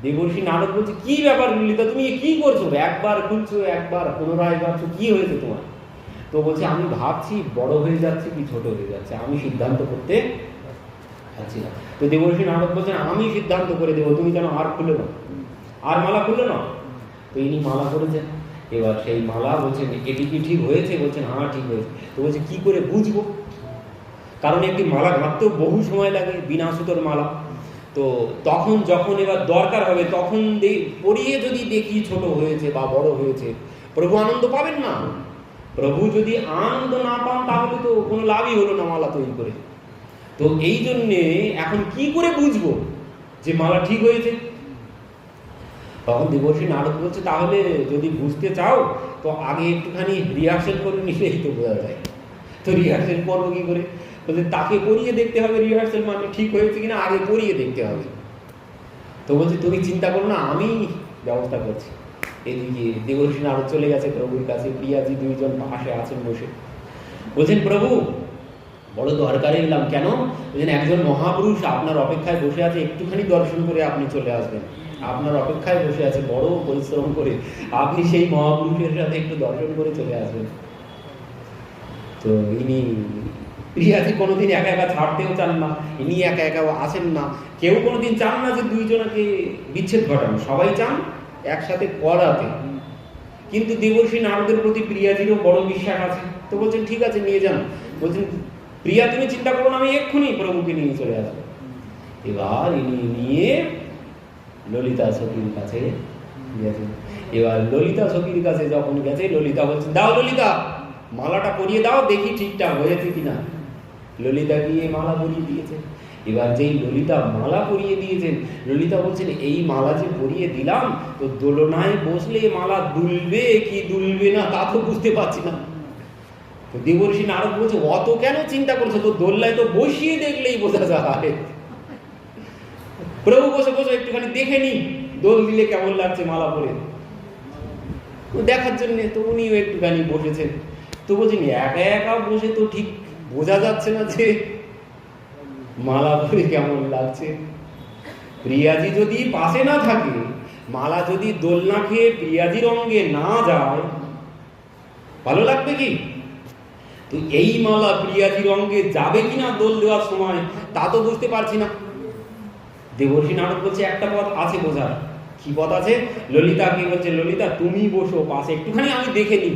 S1: দেবর্ষি নারদ বলছে, কি ব্যাপার ললিতা, তুমি কি করছো? একবার খুলছো, একবার পুনরায় গাচ্ছো, কি হয়েছে তোমার? তো বলছে, আমি ভাবছি বড় হয়ে যাচ্ছে কি ছোট হয়ে যাচ্ছে, আমি সিদ্ধান্ত করতে পারছি না। তো দেবর্ষি নারদ বলছেন, আমি সিদ্ধান্ত করে দেবো, তুমি কেন আর খুলে না, আর মালা খুলে না। তো ইনি মালা করেছেন। এবার সেই মালা বলছেন, এটি কি ঠিক হয়েছে? বলছেন, হ্যাঁ ঠিক হয়েছে। তো বলছে, কি করে বুঝবো? কারণ একটি মালা গাঁথতেও বহু সময় লাগে, বিনা সুতোর মালা। তো তখন যখন এবার দরকার হবে, তখন পরিয়ে যদি দেখি ছোট হয়েছে বা বড় হয়েছে, প্রভু আনন্দ পাবেন না। প্রভু যদি আনন্দ না পান, তাহলে তো কোনো লাভই হলো না মালা তৈরি করে। তো এই জন্যে এখন কি করে বুঝবো যে মালা ঠিক হয়েছে? তখন দেবর্ষি নারদ বলছে, তাহলে যদি বুঝতে চাও তো আগে একটুখানি রিহার্সেল করে নিলেই তো বোঝা যায়। তো রিহার্সেল করবো কি করে? বলছে, তাকে পড়িয়ে দেখতে হবে, রিহার্সেল মানে ঠিক হয়েছে কিনা আগে পড়িয়ে দেখতে হবে। তো বলছে, তুমি চিন্তা করো না, আমি ব্যবস্থা করছি। এদিকে দেবর্ষি নারদ চলে গেছে প্রভুর কাছে, প্রিয়াজি দুইজন পাশে আছেন বসে। বলছেন, প্রভু বড় দরকারে এলাম। কেন? বলছেন, একজন মহাপুরুষ আপনার অপেক্ষায় বসে আছে, একটুখানি দর্শন করে আপনি চলে আসবেন। আপনার অপেক্ষায় বসে আছে, বড় পরিশ্রম করে, আপনি সেই মহাপুরুষের সাথে একটু দর্শন করে চলে আসবেন। তো ইনি প্রিয়াজি কোনোদিন একা একা ছাড়তেও চান না, ইনি একা একা আসেন না, কেউ কোনোদিন চান না যে দুইজনকে বিচ্ছেদ ঘটানো, সবাই চান একসাথে করাতে। কিন্তু দেবর্ষি নারদের প্রতি প্রিয়াজিরও বড় বিশ্বাস আছে। তো বলছেন, ঠিক আছে নিয়ে যান। বলছেন, প্রিয়া তুমি চিন্তা করো না, আমি এক্ষুনি প্রভুকে নিয়ে চলে আসবো। এবার ইনি নিয়ে ললিতা সখীর কাছে গেছেন। এবার ললিতা সখীর কাছে যখন গেছে, ললিতা বলছেন, দাও ললিতা, মালাটা পরিয়ে দাও, দেখি ঠিকঠাক হয়েছে কিনা। ললিতা গিয়ে মালা পরিয়ে দিয়েছে। এবার যেই ললিতা মালা পরিয়ে দিয়েছেন, ললিতা বলছেন, এই মালা যে পরিয়ে দিলাম, তো দোলনায় বসলে মালা দুলবে কি দুলবে না তা তো বুঝতে পারছি না। তো দেবর্ষি নারদ বলছে, অত কেন চিন্তা করছো, তো দোলনায় তো বসিয়ে দেখলেই বোঝা যায়। প্রভু বসে বসে একটুখানি দেখে নি দোল দিলে কেমন লাগছে মালা পরে, দেখার জন্য। তো উনিও একটুখানি বসেছেন। তো বলছেন, একা একা বসে তো ঠিক বোঝা যাচ্ছে না যে মালা পরে কেমন লাগছে। প্রিয়াজি যদি পাশে না থাকে, মালা যদি দোলনা খেয়ে প্রিয়াজির অঙ্গে না যায়, ভালো লাগবে কি? তো এই মালা প্রিয়াজির অঙ্গে যাবে কিনা দোল দেওয়ার সময়, তা তো বুঝতে পারছি না। দেবর্ষি নারদ বলছে, একটা পথ আছে বোঝার। কি পথ আছে? ললিতা কি বলছে, ললিতা তুমি বসো পাশে, একটুখানি আমি দেখে নিই,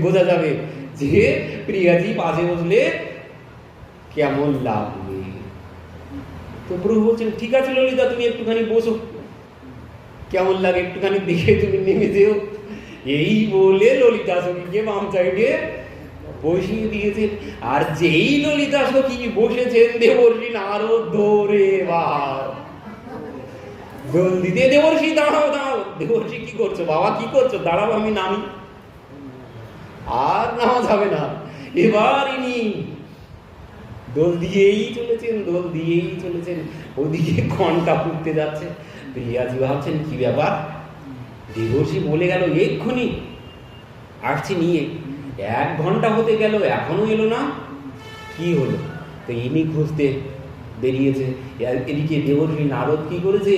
S1: বোঝা যাবে যে প্রিয়াজি পাশে বসলে কেমন লাগবে। তো প্রভু বলছেন, ঠিক আছে ললিতা তুমি একটুখানি বসো, কেমন লাগে একটুখানি দেখে তুমি নেমে যেও। এই বলে ললিতা সখীকে বাম সাইডে বসিয়ে দিয়েছে। আর যেই ললিতা সখী বসেছেন, দেবর্ষি নারদ ধরে দোল দিতে, দেবর্ষি দাঁড়াও দাঁড়াও। দেবর্ষি, কি করছো বাবা, কি করছো? দাঁড়াও আমি নামি। আর নামা যাবে না। এবার ইনি দোল দিয়েই চলেছেন, দোল দিয়েই চলেছেন। ওদিকে ঘন্টা ফুটতে যাচ্ছে। প্রিয়াজি ভাবছেন, কি ব্যাপার, দেবর্ষি বলে গেল এক্ষুনি আসছি নিয়ে, 1 ঘন্টা হতে গেল এখনো এলো না, কি হলো? তো ইনি খুঁজতে বেরিয়েছে। এদিকে দেবর্ষী নারদ কি করেছে,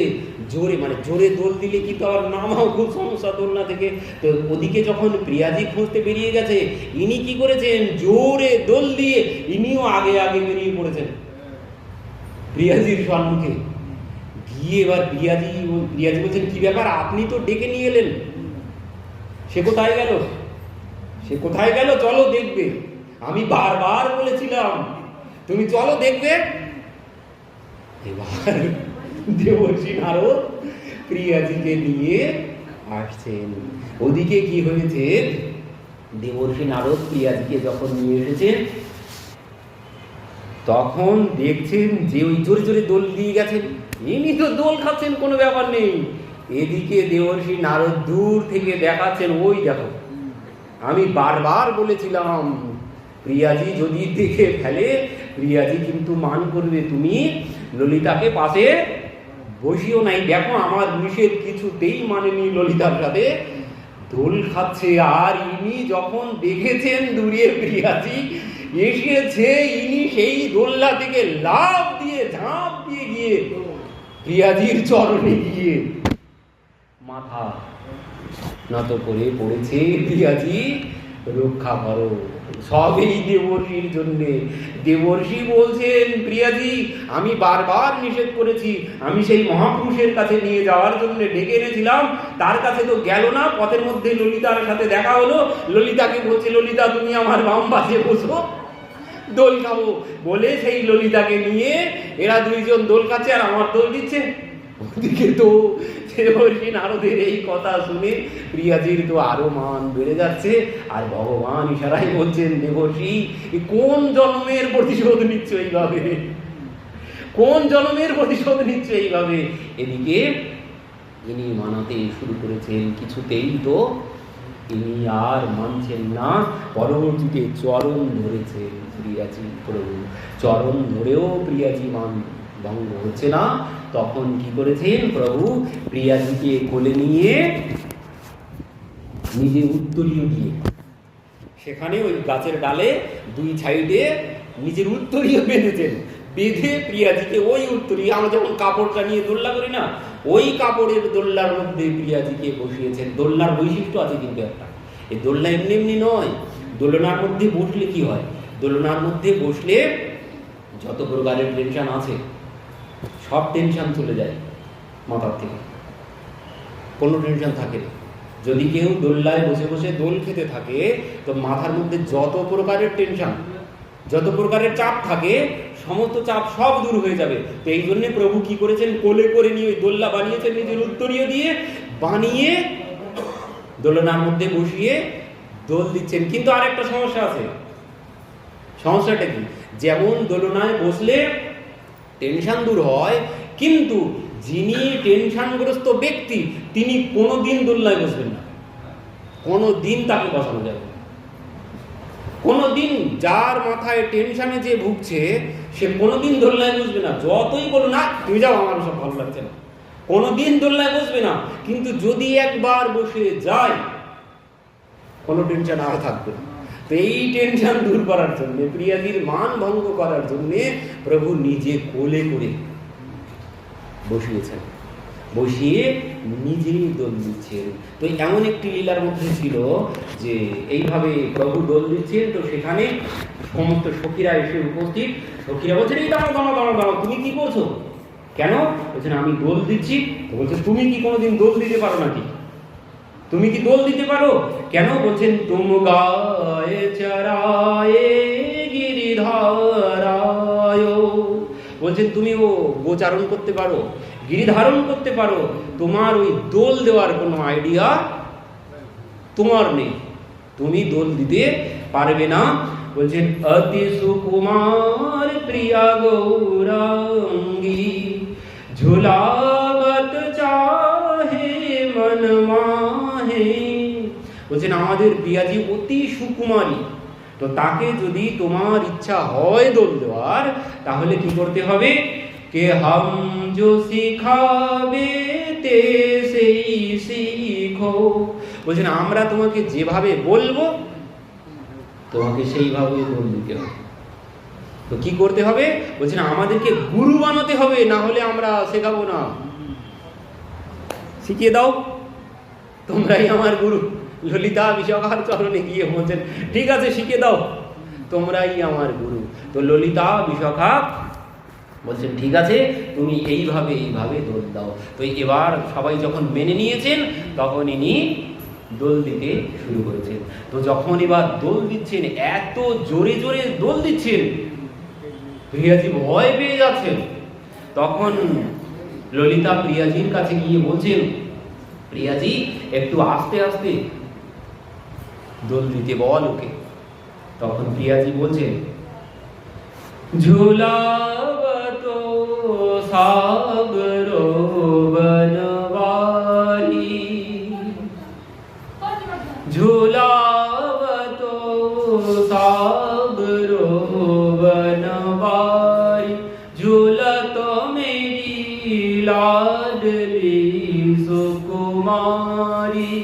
S1: জোরে মানে জোরে দোল দিলে কি তো আর নামাও খুব সমস্যা দোলনা থেকে। তো ওদিকে যখন প্রিয়াজি খুঁজতে বেরিয়ে গেছে, ইনি কি করেছেন, জোরে দোল দিয়ে ইনিও আগে আগে বেরিয়ে পড়েছেন প্রিয়াজির সম্মুখে গিয়ে। এবার প্রিয়াজি বলছেন, কি ব্যাপার, আপনি তো ডেকে নিয়ে এলেন, সে কোথায় গেল, সে কোথায় গেল, চলো দেখবে, আমি বারবার বলেছিলাম তুমি চলো দেখবে। এবার দেবর্ষী নারদ প্রিয়াজিকে নিয়ে আসছেন। ওদিকে কি হয়েছে, দেবর্ষী নারদ প্রিয়াজিকে যখন নিয়ে এসেছেন তখন দেখছেন যে ওই জোরে জোরে দোল দিয়ে গেছেন, ইনি তো দোল খাচ্ছেন, কোনো ব্যাপার নেই। এদিকে দেবর্ষী নারদ দূর থেকে দেখাচ্ছেন, ওই দেখো আমি বারবার বলেছিলাম প্রিয়াজি যদি দেখে ফেলে, প্রিয়াজি কিন্তু মান করবে, তুমি ললিতাকে পাশে বসিও নাই, দেখো আমার নিষেধ কিছুতেই মানেনি, ললিতার সাথে দোল খাচ্ছে। আর ইনি যখন দেখেছেন দূরে প্রিয়াজি এসেছে, ইনি সেই দোলনা থেকে লাফ দিয়ে ঝাঁপ দিয়ে গিয়ে প্রিয়াজির চরণে গিয়ে মাথা নত করে পড়েছে, প্রিয়াজি রক্ষা করো। সব এই দেবর্ষীর জন্যে। দেবর্ষী বলছেন, প্রিয়াজি আমি বারবার নিষেধ করেছি, আমি সেই মহাপুরুষের কাছে নিয়ে যাওয়ার জন্য ডেকে এনেছিলাম, তার কাছে তো গেল না। পথের মধ্যে ললিতার সাথে দেখা হলো, ললিতাকে বলছে, ললিতা তুমি আমার বাম পাশে বসো, দোল খাবো বলে সেই ললিতাকে নিয়ে এরা দুইজন দোল খাচ্ছে আর আমার দোল দিচ্ছে। ওদিকে তো দেবর্ষী নারদের এই কথা শুনে প্রিয়াজির তো আরো মান বেড়ে যাচ্ছে। আর ভগবান ইশারায় বলছেন, দেবর্ষী কোন জন্মের প্রতিশোধ নিচ্ছ এইভাবে, কোন জন্মের প্রতিশোধ নিচ্ছ এইভাবে। এদিকে ইনি মানাতে শুরু করেছেন, কিছুতেই তো তিনি আর মানছেন না। পরবর্তীতে চরণ ধরেছেন প্রিয়াজি প্রভু, চরণ ধরেও প্রিয়াজি মান ভঙ্গ হচ্ছে না। তখন কি করেছেন প্রভু, প্রিয়াজিকে কোলে নিয়ে নিজে উত্তরীয় দিয়ে, সেখানে ওই গাছের ডালে দুই সাইডে নিজের উত্তরীয় বেঁধেছেন, বেঁধে প্রিয়াজিকে ওই উত্তরীয়, আমরা যেমন কাপড়টা নিয়ে দোলনা করি না, ওই কাপড়ের দোলনার মধ্যে প্রিয়াজিকে বসিয়েছেন। দোলনার বৈশিষ্ট্য আছে কিন্তু একটা, এই দোলনা এমনি এমনি নয়। দোলনার মধ্যে বসলে কি হয়, দোলনার মধ্যে বসলে যত প্রকারের টেনশন আছে সব টেনশন চলে যায় মাথার থেকে, কোনো টেনশন থাকে না। যদি কেউ দোলনায় বসে বসে দোল খেতে থাকে তো মাথার মধ্যে যত প্রকারের টেনশন, যত প্রকারের চাপ থাকে, সমস্ত চাপ সব দূর হয়ে যাবে। তো এই জন্য প্রভু কি করেছেন, কোলে করে নিয়ে ওই দোলনা বানিয়েছেন নিজের উত্তরীয় দিয়ে, বানিয়ে দোলনার মধ্যে বসিয়ে দোল দিচ্ছেন। কিন্তু আর একটা সমস্যা আছে। সমস্যাটা কি, যেমন দোলনায় বসলে টেনশন দূর হয়, কিন্তু যিনি টেনশনগ্রস্ত ব্যক্তি তিনি কোনোদিন দোলনায় বসবেন না, কোনোদিন তাকে বসানো যাবে না। কোনোদিন যার মাথায় টেনশনে যে ভুগছে সে কোনোদিন দোলনায় বসবে না, যতই বলো না তুমি যাও আমার সব ভালো লাগছে না, কোনোদিন দোলনায় বসবে না। কিন্তু যদি একবার বসে যায় কোনো টেনশন আর থাকবে না। তো এই টেনশন দূর করার জন্য, প্রিয়াজির মান ভঙ্গ করার জন্য প্রভু নিজে কোলে করে বসিয়েছেন, বসিয়ে নিজেই দোল দিচ্ছেন। তো এমন একটি লীলার মধ্যে ছিল যে এইভাবে প্রভু দোল দিচ্ছেন, তো সেখানে সমস্ত সখীরা এসে উপস্থিত। সখীরা বলছেন, এই দাঁড়াও দাঁড়াও দাঁড়াও দাঁড়াও, তুমি কি করছো, কেন? বলছেন আমি দোল দিচ্ছি। তো বলছে, তুমি কি কোনোদিন দোল দিতে পারো নাকি, তুমি কি দোল দিতে পারো? কেন? বলছেন, তুম গায়ে চরায়ে গিরিধারায়, বলছেন তুমি ও গোচারণ করতে পারো, গিরিধারণ করতে পারো, তোমার ওই দোল দেওয়ার কোনো আইডিয়া তোমার নেই, তুমি দোল দিতে পারবে না। বলছেন, অতি সুকুমার প্রিয়া গৌরাঙ্গী ঝুলাগত চাহে মন মাহে। বলছেন আমাদের প্রিয়াজি অতি সুকুমারী, তো তাকে যদি তোমার ইচ্ছা হয় দোল দেওয়ার, তাহলে কি করতে হবে, কে হাম জো শিখাবে তে সেই শিখো। বলছেন আমরা তোমাকে যেভাবে বলবো তোমাকে সেইভাবে দোল দিতে হবে। তো কি করতে হবে? বলছেন আমাদেরকে গুরু বানাতে হবে, না হলে আমরা শেখাবো না। শিখিয়ে দাও, তোমরাই আমার গুরু। ললিতা বিশাখার চরণে গিয়ে বলছেন ঠিক আছে শিখিয়ে দাও, তোমরাই আমার গুরু। তো ললিতা বিশাখা বলছেন ঠিক আছে, তুমি এইভাবে এইভাবে দোল দাও। তো এবার সবাই যখন মেনে নিয়েছেন তখন ইনি দোল দিতে শুরু করেছেন। তো যখন এবার দোল দিচ্ছেন, এত জোরে জোরে দোল দিচ্ছেন, প্রিয়াজি ভয় পেয়ে যাচ্ছেন। তখন ললিতা প্রিয়াজির কাছে গিয়ে বলছেন, প্রিয়াজি একটু আস্তে আস্তে দোল দিতে বল ওকে। তখন প্রিয়াজি বলছেন, ঝুলাবতো সাগরো বনবারি, ঝুলাবতো সাগরো বনবারি, ঝুলতো মেরি লাডলি সুকুমারি।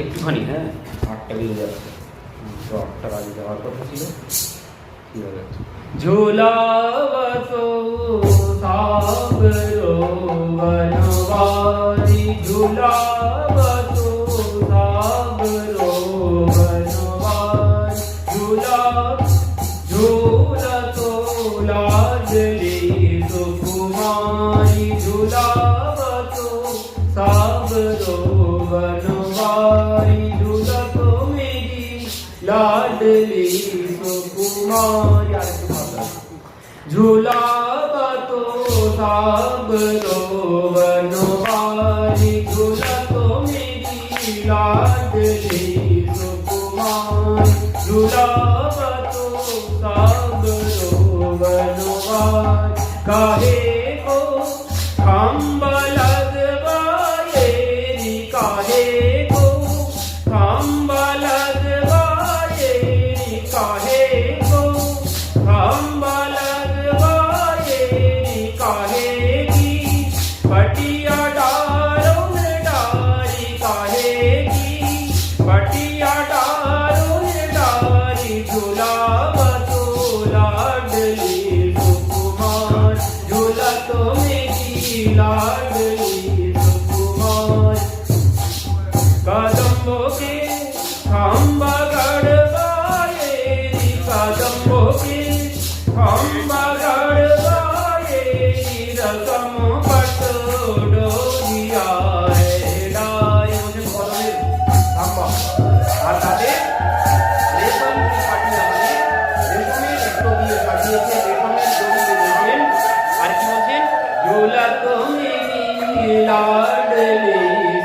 S1: একটুখানি, হ্যাঁ 8টা বেজে যাচ্ছে, 8টা বাজে যাওয়ার কথা ছিল। কি হয়ে যাচ্ছে? ঝুলাবতো সাগরো বনবারি, ঝুলাবতো সাগরো বনবারি, ঝুলতো লাডলি সুকুমারি, ঝুলাবতো সাগরো বনবারি, ঝুলতো মেরি লাডলি সুকুমারি। ঝুলাবতো সাগরো বনবারি, ঝুলতো মেরি লাডলি সুকুমারি, ঝুলাবতো সাগরো বনবারি। কাহে কো খাম্বা लगवाए री, काहे को खाम्बा लगवाए री, काहे को खाम्बा लगवाए री, काहे की पटिया डारो में डारी, काहे की पटिया डारो में डारी, झुलावतो लाडली सुकुमार, झुलतो मेरी लाडली सुकुमार। कदम्बों के खम्बा गड़वाए री, कदम्बों के खम्बा गड़वाए री, रकम पटोड़िया डाय। मुझे कदमेर खम्बा আর তাতে রেশম কি পাটিয়া, মানে রেশমের একটু দিয়ে পাঠিয়েছে, রেশমের দড়ি বেঁধেছেন। আর কি বলছেন? ঝুলতো মেরি লাডলি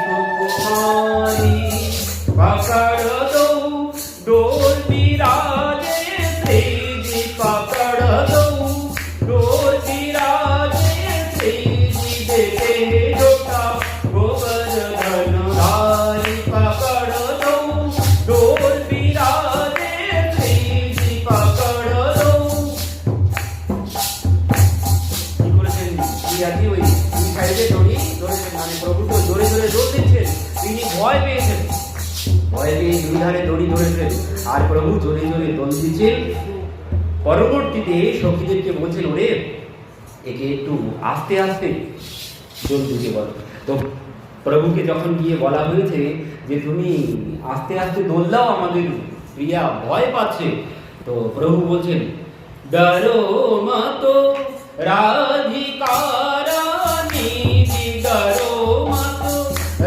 S1: সুকুমারি, पकड़ दो डोर बिराजे तेजी, पकड़ दो डोर बिराजे तेजी, देते लोटा गोवर्धन धारी, पकड़ दो डोर बिराजे तेजी, पकड़ दो। কি করেছেন প্রিয়াজি? ওই দুই সাইডে দড়ি ধরেছেন, মানে প্রভু তো জোরে জোরে দৌড় দিচ্ছেন, তিনি ভয় পেয়েছেন, ভয় পেয়ে দুই ধারে দড়ি ধরেছেন আর প্রভু জোরে জোরে দোল দিচ্ছেন। পরবর্তীতে সখীদেরকে বলছেন, ওরে একে একটু আস্তে আস্তে দোল দিতে বলো। তো প্রভুকে যখন গিয়ে বলা হয়েছে যে তুমি আস্তে আস্তে দোল দাও, আমাদের প্রিয়া ভয় পাচ্ছে, তো প্রভু বলছেন, ডরো মতো রাধিকা রানী, ডরো মতো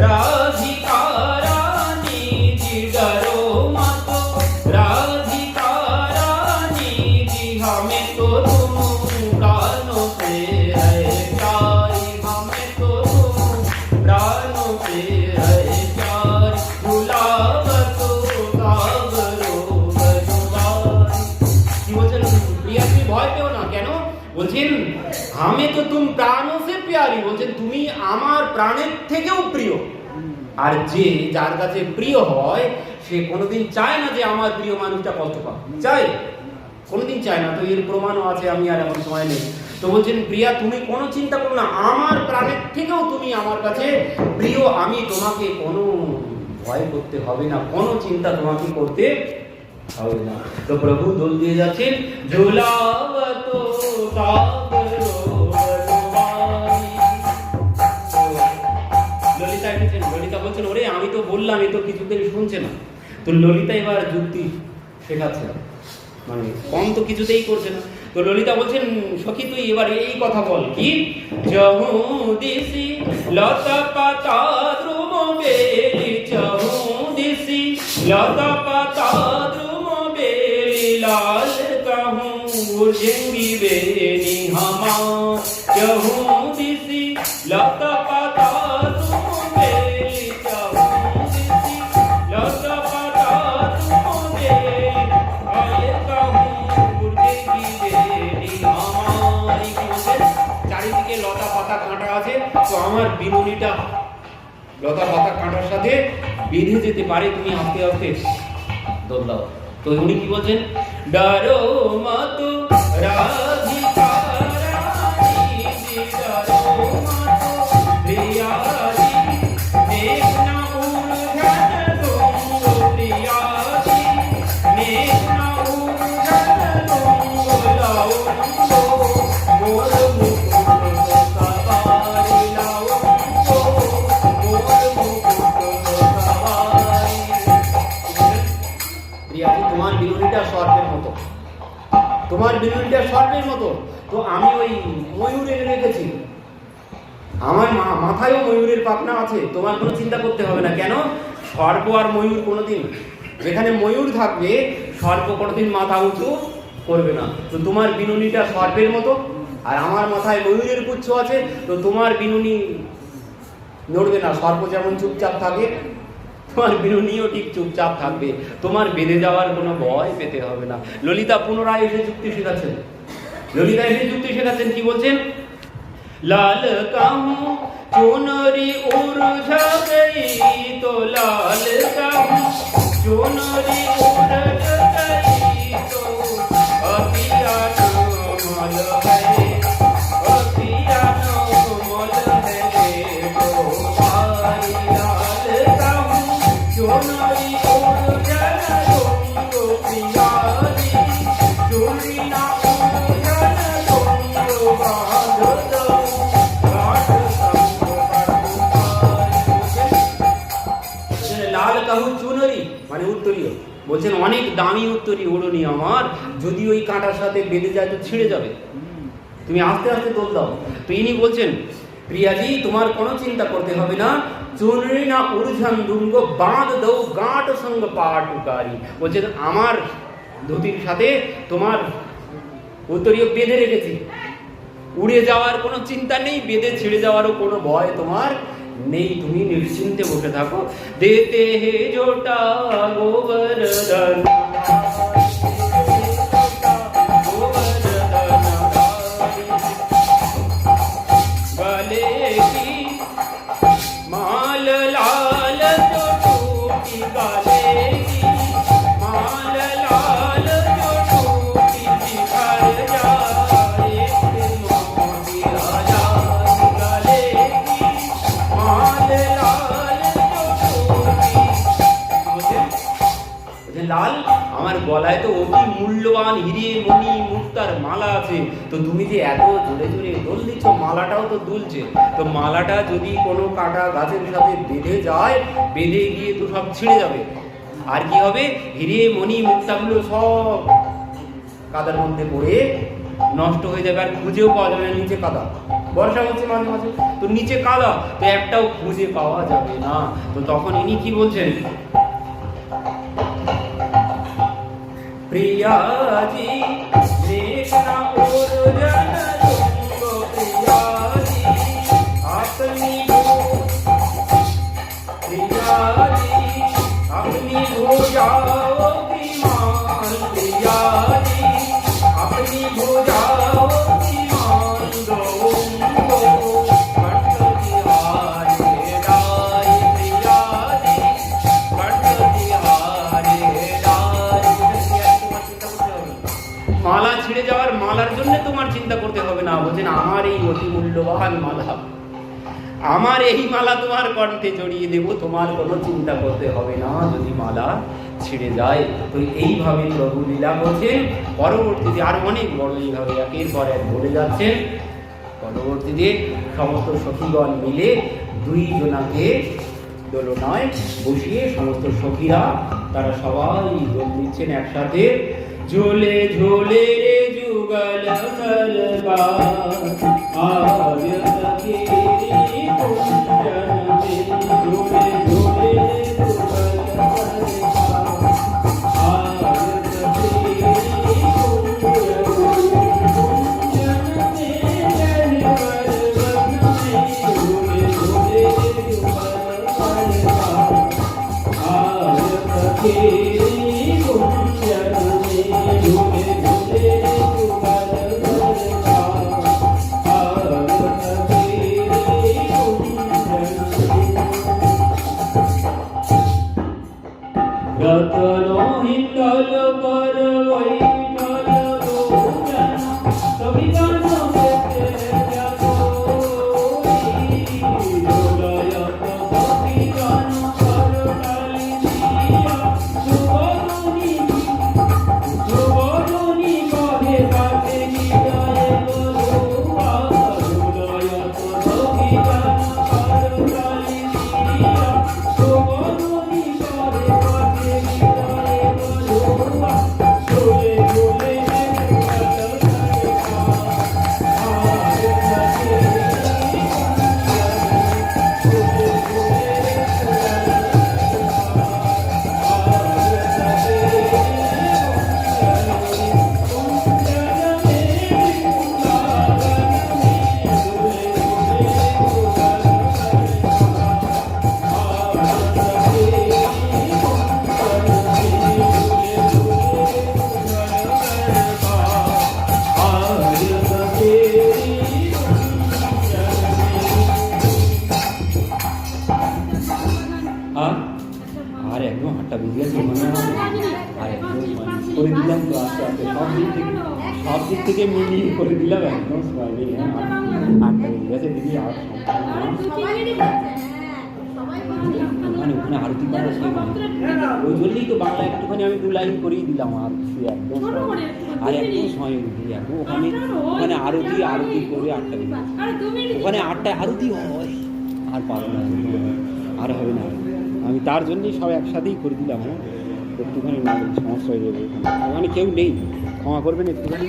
S1: রাধিকা রানী, ডরো মতো রাধিকা রানী, हमें तो तुम प्राणों से है प्यारी, हमें तो तुम प्राणों से है प्यारी, झुलावतो सागरो बनवारी। কি বলছেন? প্রিয়া তুমি ভয় পেও না। কেন বলছেন? আমি তো তুম প্রাণো সে প্যারি, বলছেন তুমি আমার প্রাণের থেকেও প্রিয়। আর যে যার কাছে প্রিয় হয় সে কোনোদিন চায় না যে আমার প্রিয় মানুষটা কষ্ট পাক, চায়? কোনোদিন চায় না। তো এর প্রমাণও আছে, আমি আর এমন সময় নেই। তো তো বলছেন প্রিয়া তুমি কোনো চিন্তা করো না, আমার প্রাণের থেকেও তুমি আমার কাছে প্রিয়, আমি তোমাকে কোনো ভয় করতে হবে না, কোনো চিন্তা তোমাকে করতে হবে না। তো প্রভু দোল দিয়ে যাচ্ছেন ঝুলাবতো ললিতা এসেছেন। ললিতা বলছেন ওরে আমি তো বললাম, এ তো কিছুতেই শুনছে না। তো ললিতা এবার যুক্তি শেখাচ্ছে, মানে কম তো কিছুতেই করছে না। তো ললিতা বলছেন সখী তুই এবার এই কথা বল, কি যহু দিশি লতা পাতা দ্রুম বেলি, যহু দিশি লতা পাতা দ্রুম বেলি, লাল कहूं उर्जेंगी बेनी हमा, যহু দিশি লতা পাতা দ্রুম বেলি, যহু দিশি লতা পাতা দ্রুম বেলি, লাল कहूं চারিদিকে লতা পাতা কাঁটা আছে, তো আমার বিনুনিটা লতা পাতা কাঁটার সাথে বেঁধে যেতে পারে, তুমি আস্তে আস্তে দোল দাও। তো উনি কি বলছেন, ডারো মত রাধিকা রানী, ডারো মত প্রিয়াজি, দেখনা উলঝন তুঙ্গ প্রিয়াজি, দেখনা উলঝন তুঙ্গ লাও মোর মুকুট সবারি, লাও মোর মুকুট সবারি। প্রিয়াজি তোমার বিনুনিটা সর্পের মতো, তোমার বিনুনিটা সর্পের মতো। তো আমি ওই ময়ূরের রেখেছি, আমার মাথায়ও ময়ূরের পাখনা আছে, তোমার কোনো চিন্তা করতে হবে না। কেন, সর্প আর ময়ূর কোনোদিন, যেখানে ময়ূর থাকবে সর্প কোনোদিন মাথা উঁচু করবে না। তো তোমার বিনুনিটা সর্পের মতো, আর আমার মাথায় ময়ূরের পুচ্ছ আছে, তো তোমার বিনুনি নড়বে না। সর্প যেমন চুপচাপ থাকে, তোমার বিনুনিও ঠিক চুপচাপ থাকবে, তোমার বেঁধে যাওয়ার কোনো ভয় পেতে হবে না। ললিতা পুনরায় এসে যুক্তি শেখাচ্ছেন, ললিতা এসে যুক্তি শেখাচ্ছেন, কি বলছেন, লাল कहूं चुनरी उलझ गई, तो लाल कहूं चुनरी उलझ गई, तो अतिया मल है, अतिया मल है तो भाई, लाल कहूं चुनरी उलझ गई, तो प्रियाजी चुनरी ना उलझन तो बांध दो। লাল কাহু চুনরি মানে উত্তরীয়, বলছেন অনেক দামি উত্তরীয় ওড়নি আমার, যদি ওই কাঁটার সাথে বেঁধে যায় তো ছিঁড়ে যাবে, তুমি আস্তে আস্তে দোল দাও। তো ইনি বলছেন প্রিয়াজি তোমার কোনো চিন্তা করতে হবে না, চুনরি না উর্ঝন দুঙ্গ বাঁধ দৌ গাঁট সঙ্গ পাটুকারি, বলছেন আমার ধুতির সাথে তোমার উত্তরীয় বেঁধে রেখেছি, উড়ে যাওয়ার কোনো চিন্তা নেই, বেঁধে ছিঁড়ে যাওয়ারও কোনো ভয় তোমার নেই, তুমি নিশ্চিন্তে বসে থাকো। দেতে হে জোটা গোবর্ধন, গলে কি মাল লাল চোটি, গলে কি মাল লাল চোটি, বিখর যায় মোদি রাজা, গলে কি মাল লাল চোটি। লাল আমার গলায় তো অতি মূল্যবান হিরে মণি মুক্তার মালা আছে, তো তুমি যে এত জোরে জোরে দোল দিচ্ছ, মালাটাও তো দুলছে, তো মালাটা যদি কোনো কাটা গাছের সাথে বেঁধে যায়, বেঁধে গিয়ে তো সব ছিঁড়ে যাবে, আর কি হবে, হিরে মণি মুক্তাগুলো সব কাদার মধ্যে পড়ে নষ্ট হয়ে যাবে, আর খুঁজেও পাওয়া যাবে না, নিচে কাদা, বর্ষা হচ্ছে মাঝে মাঝে, তো নিচে কাদা, তো একটাও খুঁজে পাওয়া যাবে না। তো তখন ইনি কি বলছেন, प्रियाजी देखना उर्जन तुंगो, प्रियाजी अपनी प्रियाजी अपनी भुजाओ की मान, प्रियाजी अपनी भुजाओ की मान दो, মালা ছিঁড়ে যাওয়ার মালার জন্য তোমার চিন্তা করতে হবে না। বলছেন আমার এই অতি মূল্যবান মালা, আমার এই মালা তোমার কণ্ঠে জড়িয়ে দেব, তোমার কোনো চিন্তা করতে হবে না যদি মালা ছিঁড়ে যায়। তো এইভাবে প্রভু লীলা করছেন। পরবর্তীতে আরো অনেক বড় এইভাবে একের পর এক বলে যাচ্ছেন। পরবর্তীতে সমস্ত সখীগণ মিলে দুইজনাকে দোলনায় বসিয়ে সমস্ত সখীরা তারা সবাই দোল দিচ্ছেন একসাথে। ঝোলে ঝোলে রে যুগল সরবা আয় সখী ঝোলে ঝোলে রে যুগল সব দিক থেকে মিলিয়ে করে দিলাম একদম স্মাইলিং। দিদি আর ওখানে আরতি করা ওই জন্যই তো বাংলা একটুখানি আমি 2 লাইন করেই দিলাম। আর একদম আর একদম সময় দিদি একদম ওখানে ওখানে আরতি করে 8টা দিন ওখানে 8টায় আরতি হয়। আর পারো না, আর হবে না। আমি তার জন্যই সব একসাথেই করে দিলাম। একটুখানি সমস্যা হয়ে যাবে, ওখানে কেউ নেই, ক্ষমা করবেন একটুখানি।